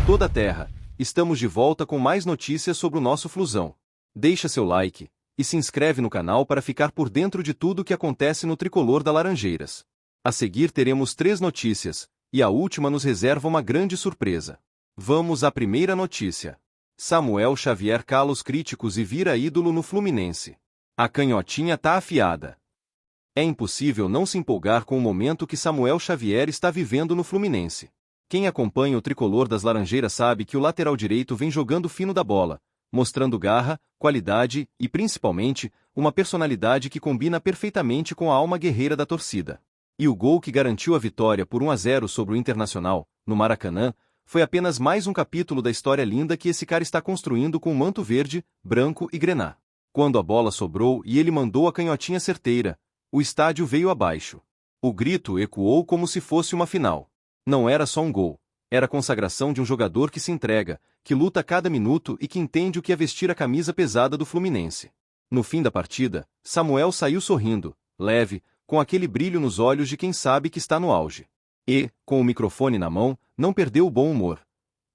toda a terra, estamos de volta com mais notícias sobre o nosso Flusão. Deixa seu like e se inscreve no canal para ficar por dentro de tudo o que acontece no tricolor da Laranjeiras. A seguir teremos 3 notícias, e a última nos reserva uma grande surpresa. Vamos à primeira notícia. Samuel Xavier cala os críticos e vira ídolo no Fluminense. A canhotinha tá afiada. É impossível não se empolgar com o momento que Samuel Xavier está vivendo no Fluminense. Quem acompanha o tricolor das Laranjeiras sabe que o lateral direito vem jogando fino da bola, mostrando garra, qualidade e, principalmente, uma personalidade que combina perfeitamente com a alma guerreira da torcida. E o gol que garantiu a vitória por 1-0 sobre o Internacional, no Maracanã, foi apenas mais um capítulo da história linda que esse cara está construindo com o manto verde, branco e grená. Quando a bola sobrou e ele mandou a canhotinha certeira, o estádio veio abaixo. O grito ecoou como se fosse uma final. Não era só um gol, era a consagração de um jogador que se entrega, que luta a cada minuto e que entende o que é vestir a camisa pesada do Fluminense. No fim da partida, Samuel saiu sorrindo, leve, com aquele brilho nos olhos de quem sabe que está no auge. E, com o microfone na mão, não perdeu o bom humor.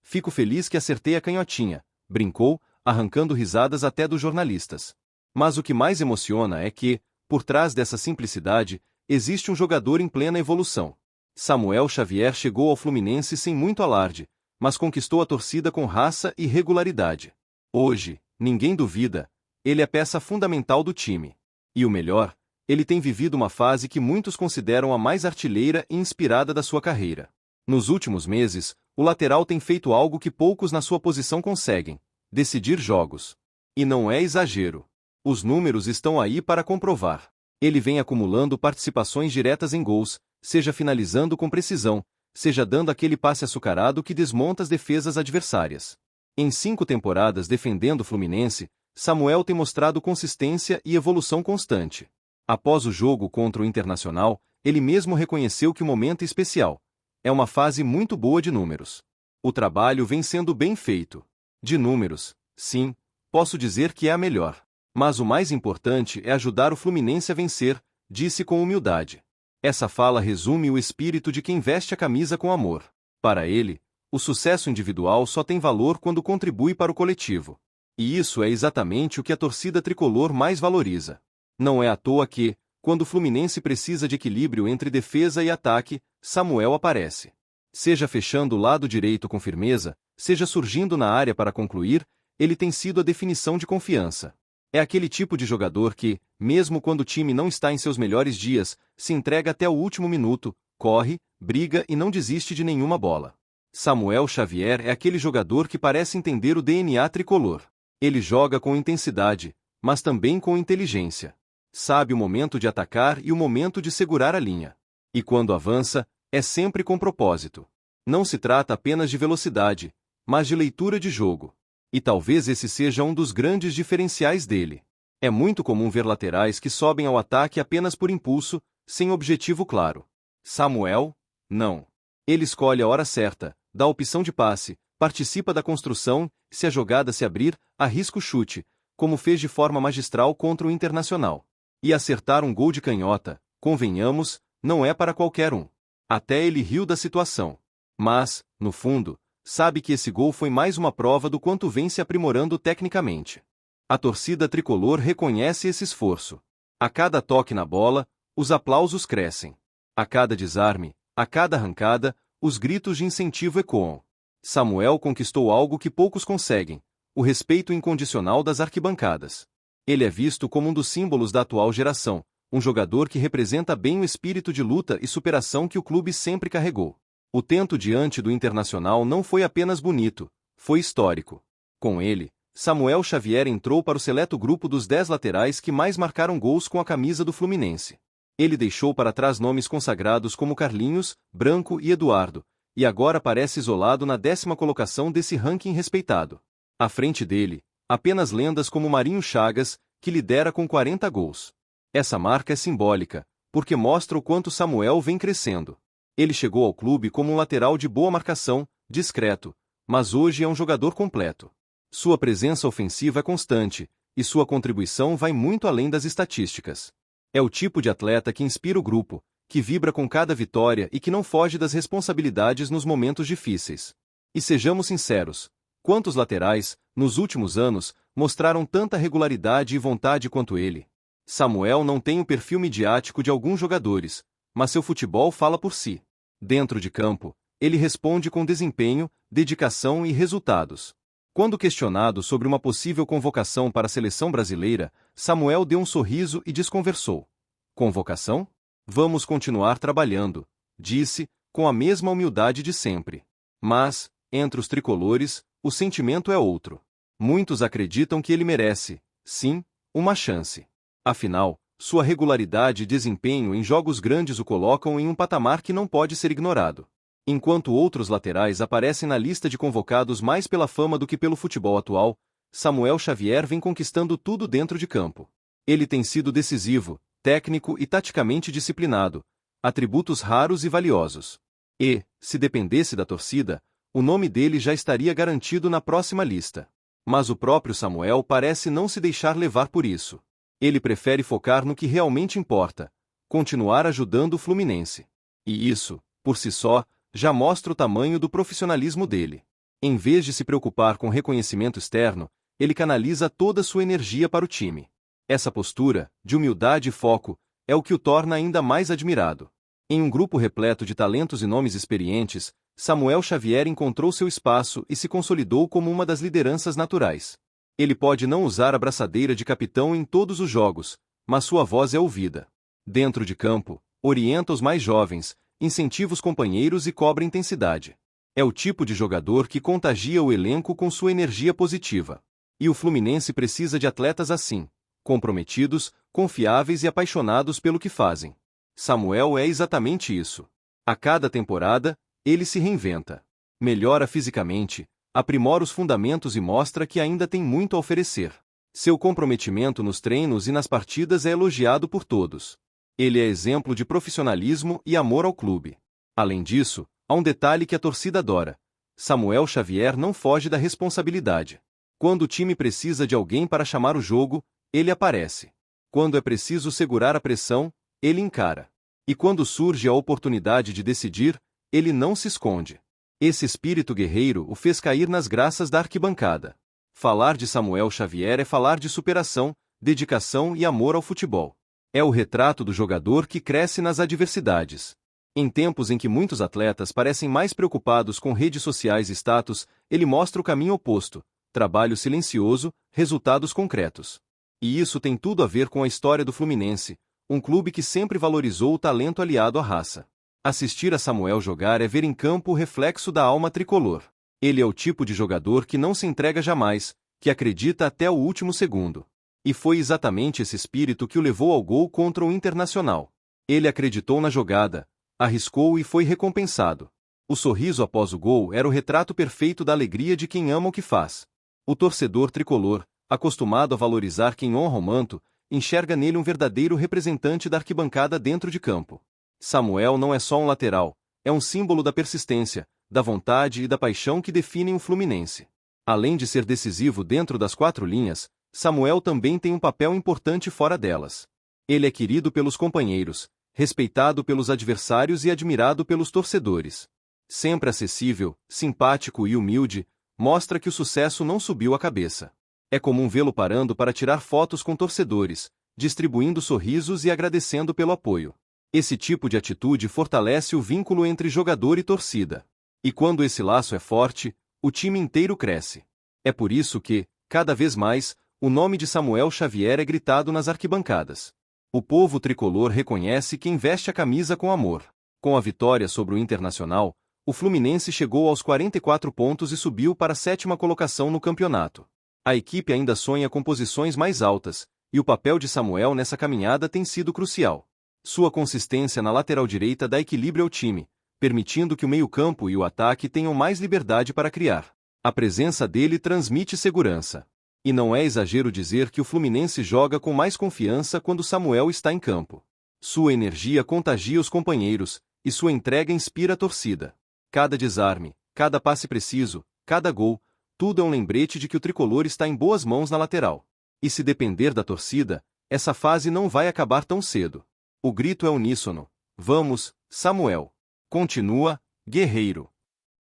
Fico feliz que acertei a canhotinha, brincou, arrancando risadas até dos jornalistas. Mas o que mais emociona é que, por trás dessa simplicidade, existe um jogador em plena evolução. Samuel Xavier chegou ao Fluminense sem muito alarde, mas conquistou a torcida com raça e regularidade. Hoje, ninguém duvida, ele é peça fundamental do time. E o melhor, ele tem vivido uma fase que muitos consideram a mais artilheira e inspirada da sua carreira. Nos últimos meses, o lateral tem feito algo que poucos na sua posição conseguem: decidir jogos. E não é exagero. Os números estão aí para comprovar. Ele vem acumulando participações diretas em gols, seja finalizando com precisão, seja dando aquele passe açucarado que desmonta as defesas adversárias. Em 5 temporadas defendendo o Fluminense, Samuel tem mostrado consistência e evolução constante. Após o jogo contra o Internacional, ele mesmo reconheceu que o momento é especial. É uma fase muito boa de números. O trabalho vem sendo bem feito. De números, sim, posso dizer que é a melhor. Mas o mais importante é ajudar o Fluminense a vencer, disse com humildade. Essa fala resume o espírito de quem veste a camisa com amor. Para ele, o sucesso individual só tem valor quando contribui para o coletivo. E isso é exatamente o que a torcida tricolor mais valoriza. Não é à toa que, quando o Fluminense precisa de equilíbrio entre defesa e ataque, Samuel aparece. Seja fechando o lado direito com firmeza, seja surgindo na área para concluir, ele tem sido a definição de confiança. É aquele tipo de jogador que, mesmo quando o time não está em seus melhores dias, se entrega até o último minuto, corre, briga e não desiste de nenhuma bola. Samuel Xavier é aquele jogador que parece entender o DNA tricolor. Ele joga com intensidade, mas também com inteligência. Sabe o momento de atacar e o momento de segurar a linha. E quando avança, é sempre com propósito. Não se trata apenas de velocidade, mas de leitura de jogo. E talvez esse seja um dos grandes diferenciais dele. É muito comum ver laterais que sobem ao ataque apenas por impulso, sem objetivo claro. Samuel, não. Ele escolhe a hora certa, dá a opção de passe, participa da construção, se a jogada se abrir, arrisca o chute, como fez de forma magistral contra o Internacional. E acertar um gol de canhota, convenhamos, não é para qualquer um. Até ele riu da situação. Mas, no fundo, sabe que esse gol foi mais uma prova do quanto vem se aprimorando tecnicamente. A torcida tricolor reconhece esse esforço. A cada toque na bola, os aplausos crescem. A cada desarme, a cada arrancada, os gritos de incentivo ecoam. Samuel conquistou algo que poucos conseguem: o respeito incondicional das arquibancadas. Ele é visto como um dos símbolos da atual geração, um jogador que representa bem o espírito de luta e superação que o clube sempre carregou. O tento diante do Internacional não foi apenas bonito, foi histórico. Com ele, Samuel Xavier entrou para o seleto grupo dos 10 laterais que mais marcaram gols com a camisa do Fluminense. Ele deixou para trás nomes consagrados como Carlinhos, Branco e Eduardo, e agora aparece isolado na 10ª colocação desse ranking respeitado. À frente dele, apenas lendas como Marinho Chagas, que lidera com 40 gols. Essa marca é simbólica, porque mostra o quanto Samuel vem crescendo. Ele chegou ao clube como um lateral de boa marcação, discreto, mas hoje é um jogador completo. Sua presença ofensiva é constante, e sua contribuição vai muito além das estatísticas. É o tipo de atleta que inspira o grupo, que vibra com cada vitória e que não foge das responsabilidades nos momentos difíceis. E sejamos sinceros, quantos laterais, nos últimos anos, mostraram tanta regularidade e vontade quanto ele? Samuel não tem o perfil midiático de alguns jogadores, mas seu futebol fala por si. Dentro de campo, ele responde com desempenho, dedicação e resultados. Quando questionado sobre uma possível convocação para a seleção brasileira, Samuel deu um sorriso e desconversou. Convocação? Vamos continuar trabalhando, disse, com a mesma humildade de sempre. Mas, entre os tricolores, o sentimento é outro. Muitos acreditam que ele merece, sim, uma chance. Afinal, sua regularidade e desempenho em jogos grandes o colocam em um patamar que não pode ser ignorado. Enquanto outros laterais aparecem na lista de convocados mais pela fama do que pelo futebol atual, Samuel Xavier vem conquistando tudo dentro de campo. Ele tem sido decisivo, técnico e taticamente disciplinado, atributos raros e valiosos. E, se dependesse da torcida, o nome dele já estaria garantido na próxima lista. Mas o próprio Samuel parece não se deixar levar por isso. Ele prefere focar no que realmente importa, continuar ajudando o Fluminense. E isso, por si só, já mostra o tamanho do profissionalismo dele. Em vez de se preocupar com reconhecimento externo, ele canaliza toda sua energia para o time. Essa postura, de humildade e foco, é o que o torna ainda mais admirado. Em um grupo repleto de talentos e nomes experientes, Samuel Xavier encontrou seu espaço e se consolidou como uma das lideranças naturais. Ele pode não usar a braçadeira de capitão em todos os jogos, mas sua voz é ouvida. Dentro de campo, orienta os mais jovens, incentiva os companheiros e cobra intensidade. É o tipo de jogador que contagia o elenco com sua energia positiva. E o Fluminense precisa de atletas assim, comprometidos, confiáveis e apaixonados pelo que fazem. Samuel é exatamente isso. A cada temporada, ele se reinventa. Melhora fisicamente, aprimora os fundamentos e mostra que ainda tem muito a oferecer. Seu comprometimento nos treinos e nas partidas é elogiado por todos. Ele é exemplo de profissionalismo e amor ao clube. Além disso, há um detalhe que a torcida adora. Samuel Xavier não foge da responsabilidade. Quando o time precisa de alguém para chamar o jogo, ele aparece. Quando é preciso segurar a pressão, ele encara. E quando surge a oportunidade de decidir, ele não se esconde. Esse espírito guerreiro o fez cair nas graças da arquibancada. Falar de Samuel Xavier é falar de superação, dedicação e amor ao futebol. É o retrato do jogador que cresce nas adversidades. Em tempos em que muitos atletas parecem mais preocupados com redes sociais e status, ele mostra o caminho oposto: trabalho silencioso, resultados concretos. E isso tem tudo a ver com a história do Fluminense, um clube que sempre valorizou o talento aliado à raça. Assistir a Samuel jogar é ver em campo o reflexo da alma tricolor. Ele é o tipo de jogador que não se entrega jamais, que acredita até o último segundo. E foi exatamente esse espírito que o levou ao gol contra o Internacional. Ele acreditou na jogada, arriscou e foi recompensado. O sorriso após o gol era o retrato perfeito da alegria de quem ama o que faz. O torcedor tricolor, acostumado a valorizar quem honra o manto, enxerga nele um verdadeiro representante da arquibancada dentro de campo. Samuel não é só um lateral, é um símbolo da persistência, da vontade e da paixão que definem o Fluminense. Além de ser decisivo dentro das quatro linhas, Samuel também tem um papel importante fora delas. Ele é querido pelos companheiros, respeitado pelos adversários e admirado pelos torcedores. Sempre acessível, simpático e humilde, mostra que o sucesso não subiu a cabeça. É comum vê-lo parando para tirar fotos com torcedores, distribuindo sorrisos e agradecendo pelo apoio. Esse tipo de atitude fortalece o vínculo entre jogador e torcida. E quando esse laço é forte, o time inteiro cresce. É por isso que, cada vez mais, o nome de Samuel Xavier é gritado nas arquibancadas. O povo tricolor reconhece quem veste a camisa com amor. Com a vitória sobre o Internacional, o Fluminense chegou aos 44 pontos e subiu para a 7ª colocação no campeonato. A equipe ainda sonha com posições mais altas, e o papel de Samuel nessa caminhada tem sido crucial. Sua consistência na lateral direita dá equilíbrio ao time, permitindo que o meio-campo e o ataque tenham mais liberdade para criar. A presença dele transmite segurança. E não é exagero dizer que o Fluminense joga com mais confiança quando Samuel está em campo. Sua energia contagia os companheiros, e sua entrega inspira a torcida. Cada desarme, cada passe preciso, cada gol, tudo é um lembrete de que o tricolor está em boas mãos na lateral. E se depender da torcida, essa fase não vai acabar tão cedo. O grito é uníssono: vamos, Samuel! Continua, guerreiro!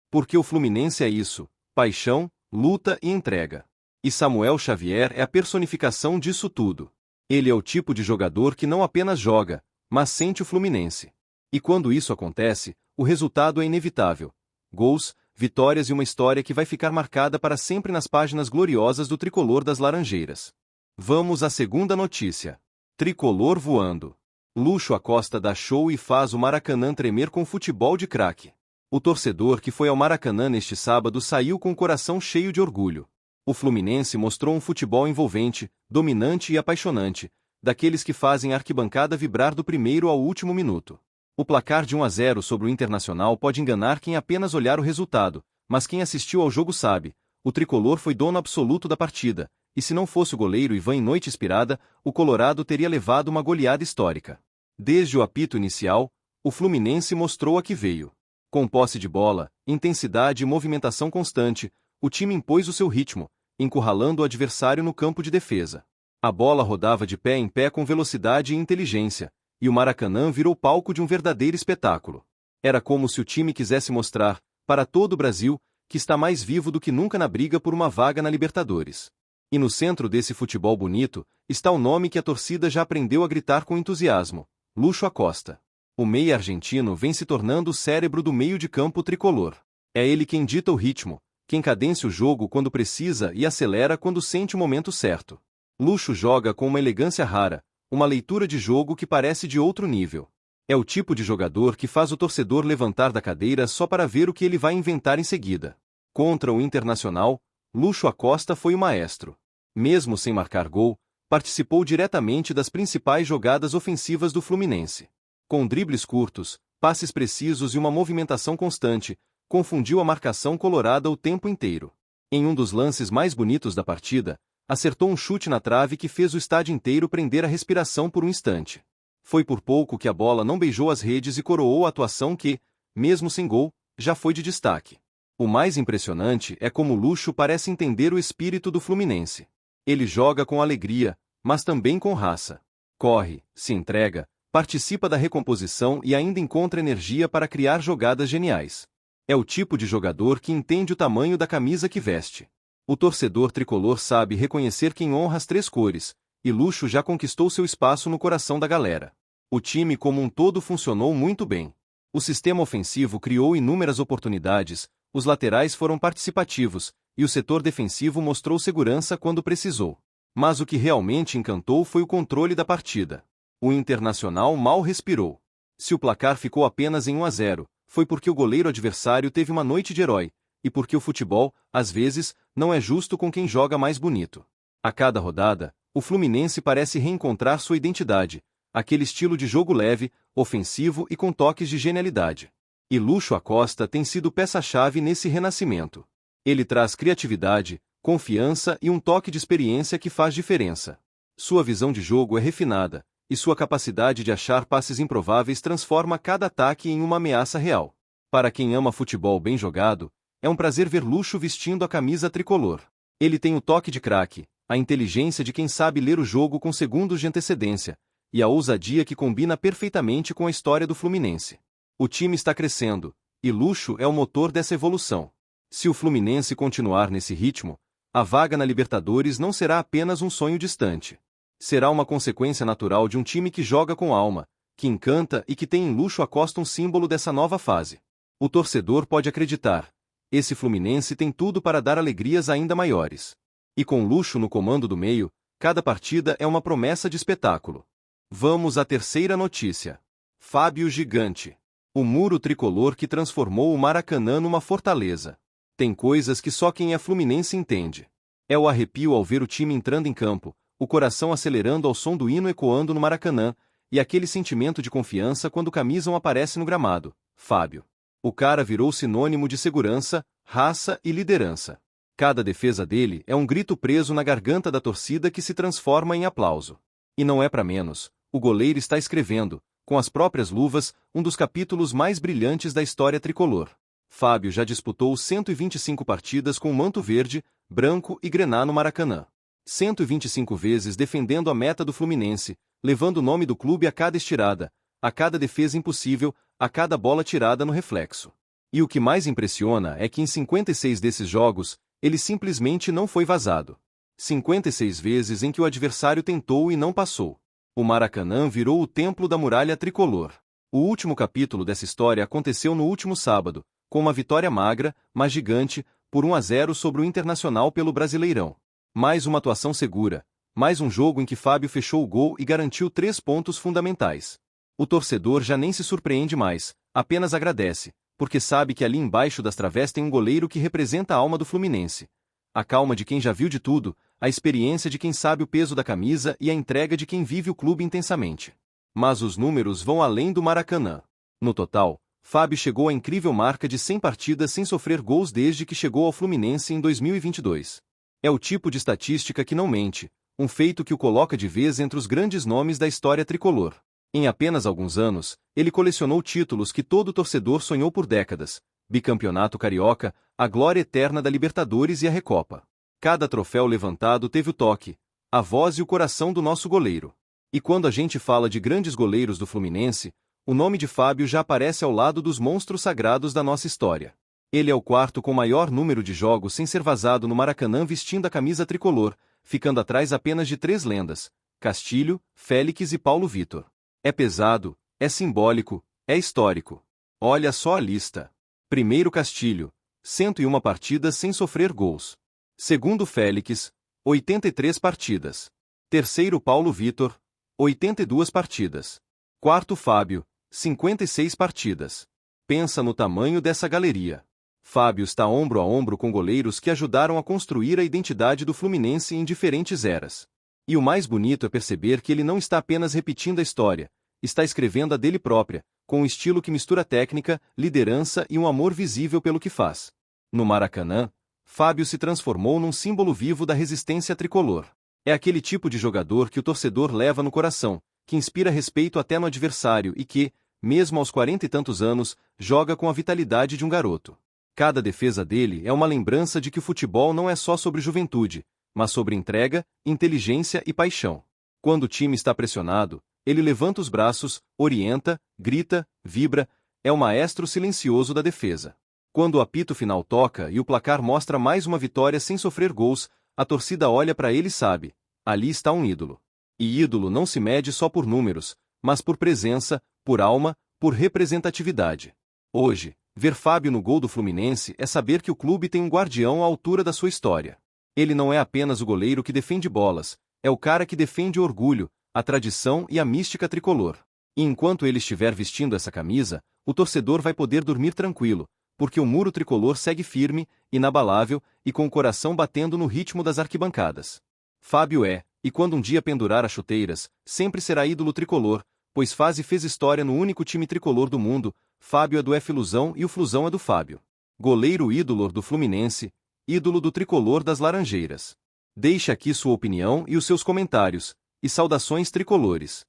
Porque o Fluminense é isso: paixão, luta e entrega. E Samuel Xavier é a personificação disso tudo. Ele é o tipo de jogador que não apenas joga, mas sente o Fluminense. E quando isso acontece, o resultado é inevitável: gols, vitórias e uma história que vai ficar marcada para sempre nas páginas gloriosas do tricolor das Laranjeiras. Vamos à segunda notícia. Tricolor voando. Lúcio Acosta dá show e faz o Maracanã tremer com futebol de craque. O torcedor que foi ao Maracanã neste sábado saiu com o coração cheio de orgulho. O Fluminense mostrou um futebol envolvente, dominante e apaixonante, daqueles que fazem a arquibancada vibrar do primeiro ao último minuto. O placar de 1-0 sobre o Internacional pode enganar quem apenas olhar o resultado, mas quem assistiu ao jogo sabe: o tricolor foi dono absoluto da partida, e se não fosse o goleiro Ivan em noite inspirada, o Colorado teria levado uma goleada histórica. Desde o apito inicial, o Fluminense mostrou a que veio. Com posse de bola, intensidade e movimentação constante, o time impôs o seu ritmo, encurralando o adversário no campo de defesa. A bola rodava de pé em pé com velocidade e inteligência, e o Maracanã virou palco de um verdadeiro espetáculo. Era como se o time quisesse mostrar, para todo o Brasil, que está mais vivo do que nunca na briga por uma vaga na Libertadores. E no centro desse futebol bonito, está o nome que a torcida já aprendeu a gritar com entusiasmo: Lúcio Acosta. O meia argentino vem se tornando o cérebro do meio de campo tricolor. É ele quem dita o ritmo, quem cadencia o jogo quando precisa e acelera quando sente o momento certo. Lúcio joga com uma elegância rara, uma leitura de jogo que parece de outro nível. É o tipo de jogador que faz o torcedor levantar da cadeira só para ver o que ele vai inventar em seguida. Contra o Internacional, Lúcio Acosta foi o maestro. Mesmo sem marcar gol, participou diretamente das principais jogadas ofensivas do Fluminense. Com dribles curtos, passes precisos e uma movimentação constante, confundiu a marcação colorada o tempo inteiro. Em um dos lances mais bonitos da partida, acertou um chute na trave que fez o estádio inteiro prender a respiração por um instante. Foi por pouco que a bola não beijou as redes e coroou a atuação que, mesmo sem gol, já foi de destaque. O mais impressionante é como Lúcio parece entender o espírito do Fluminense. Ele joga com alegria, mas também com raça. Corre, se entrega, participa da recomposição e ainda encontra energia para criar jogadas geniais. É o tipo de jogador que entende o tamanho da camisa que veste. O torcedor tricolor sabe reconhecer quem honra as três cores, e Lúcio já conquistou seu espaço no coração da galera. O time como um todo funcionou muito bem. O sistema ofensivo criou inúmeras oportunidades, os laterais foram participativos, e o setor defensivo mostrou segurança quando precisou. Mas o que realmente encantou foi o controle da partida. O Internacional mal respirou. Se o placar ficou apenas em 1-0, foi porque o goleiro adversário teve uma noite de herói, e porque o futebol, às vezes, não é justo com quem joga mais bonito. A cada rodada, o Fluminense parece reencontrar sua identidade, aquele estilo de jogo leve, ofensivo e com toques de genialidade. E Lúcio Acosta tem sido peça-chave nesse renascimento. Ele traz criatividade, confiança e um toque de experiência que faz diferença. Sua visão de jogo é refinada, e sua capacidade de achar passes improváveis transforma cada ataque em uma ameaça real. Para quem ama futebol bem jogado, é um prazer ver Lúcio vestindo a camisa tricolor. Ele tem o toque de craque, a inteligência de quem sabe ler o jogo com segundos de antecedência, e a ousadia que combina perfeitamente com a história do Fluminense. O time está crescendo, e Lúcio é o motor dessa evolução. Se o Fluminense continuar nesse ritmo, a vaga na Libertadores não será apenas um sonho distante. Será uma consequência natural de um time que joga com alma, que encanta e que tem em Lúcio Acosta um símbolo dessa nova fase. O torcedor pode acreditar: esse Fluminense tem tudo para dar alegrias ainda maiores. E com Lúcio no comando do meio, cada partida é uma promessa de espetáculo. Vamos à terceira notícia. Fábio Gigante. O muro tricolor que transformou o Maracanã numa fortaleza. Tem coisas que só quem é fluminense entende. É o arrepio ao ver o time entrando em campo, o coração acelerando ao som do hino ecoando no Maracanã, e aquele sentimento de confiança quando o Camisão aparece no gramado. Fábio. O cara virou sinônimo de segurança, raça e liderança. Cada defesa dele é um grito preso na garganta da torcida que se transforma em aplauso. E não é para menos, o goleiro está escrevendo, com as próprias luvas, um dos capítulos mais brilhantes da história tricolor. Fábio já disputou 125 partidas com o manto verde, branco e grená no Maracanã. 125 vezes defendendo a meta do Fluminense, levando o nome do clube a cada estirada, a cada defesa impossível, a cada bola tirada no reflexo. E o que mais impressiona é que em 56 desses jogos, ele simplesmente não foi vazado. 56 vezes em que o adversário tentou e não passou. O Maracanã virou o templo da muralha tricolor. O último capítulo dessa história aconteceu no último sábado, com uma vitória magra, mas gigante, por 1-0 sobre o Internacional pelo Brasileirão. Mais uma atuação segura, mais um jogo em que Fábio fechou o gol e garantiu 3 pontos fundamentais. O torcedor já nem se surpreende mais, apenas agradece, porque sabe que ali embaixo das través tem um goleiro que representa a alma do Fluminense. A calma de quem já viu de tudo, a experiência de quem sabe o peso da camisa e a entrega de quem vive o clube intensamente. Mas os números vão além do Maracanã. No total, Fábio chegou à incrível marca de 100 partidas sem sofrer gols desde que chegou ao Fluminense em 2022. É o tipo de estatística que não mente, um feito que o coloca de vez entre os grandes nomes da história tricolor. Em apenas alguns anos, ele colecionou títulos que todo torcedor sonhou por décadas: bicampeonato carioca, a glória eterna da Libertadores e a Recopa. Cada troféu levantado teve o toque, a voz e o coração do nosso goleiro. E quando a gente fala de grandes goleiros do Fluminense, o nome de Fábio já aparece ao lado dos monstros sagrados da nossa história. Ele é o quarto com maior número de jogos sem ser vazado no Maracanã vestindo a camisa tricolor, ficando atrás apenas de 3 lendas: Castilho, Félix e Paulo Vitor. É pesado, é simbólico, é histórico. Olha só a lista. Primeiro Castilho, 101 partidas sem sofrer gols. Segundo Félix, 83 partidas. Terceiro Paulo Vitor, 82 partidas. Quarto Fábio, 56 partidas. Pensa no tamanho dessa galeria. Fábio está ombro a ombro com goleiros que ajudaram a construir a identidade do Fluminense em diferentes eras. E o mais bonito é perceber que ele não está apenas repetindo a história, está escrevendo a dele própria, com um estilo que mistura técnica, liderança e um amor visível pelo que faz. No Maracanã, Fábio se transformou num símbolo vivo da resistência tricolor. É aquele tipo de jogador que o torcedor leva no coração, que inspira respeito até no adversário e que, mesmo aos 40 e tantos anos, joga com a vitalidade de um garoto. Cada defesa dele é uma lembrança de que o futebol não é só sobre juventude, mas sobre entrega, inteligência e paixão. Quando o time está pressionado, ele levanta os braços, orienta, grita, vibra, é o maestro silencioso da defesa. Quando o apito final toca e o placar mostra mais uma vitória sem sofrer gols, a torcida olha para ele e sabe: ali está um ídolo. E ídolo não se mede só por números, mas por presença, por alma, por representatividade. Hoje, ver Fábio no gol do Fluminense é saber que o clube tem um guardião à altura da sua história. Ele não é apenas o goleiro que defende bolas, é o cara que defende o orgulho, a tradição e a mística tricolor. E enquanto ele estiver vestindo essa camisa, o torcedor vai poder dormir tranquilo, porque o muro tricolor segue firme, inabalável e com o coração batendo no ritmo das arquibancadas. Fábio é, e quando um dia pendurar as chuteiras, sempre será ídolo tricolor, pois faz e fez história no único time tricolor do mundo. Fábio é do Flusão e o Flusão é do Fábio. Goleiro ídolo do Fluminense, ídolo do tricolor das Laranjeiras. Deixe aqui sua opinião e os seus comentários, e saudações tricolores.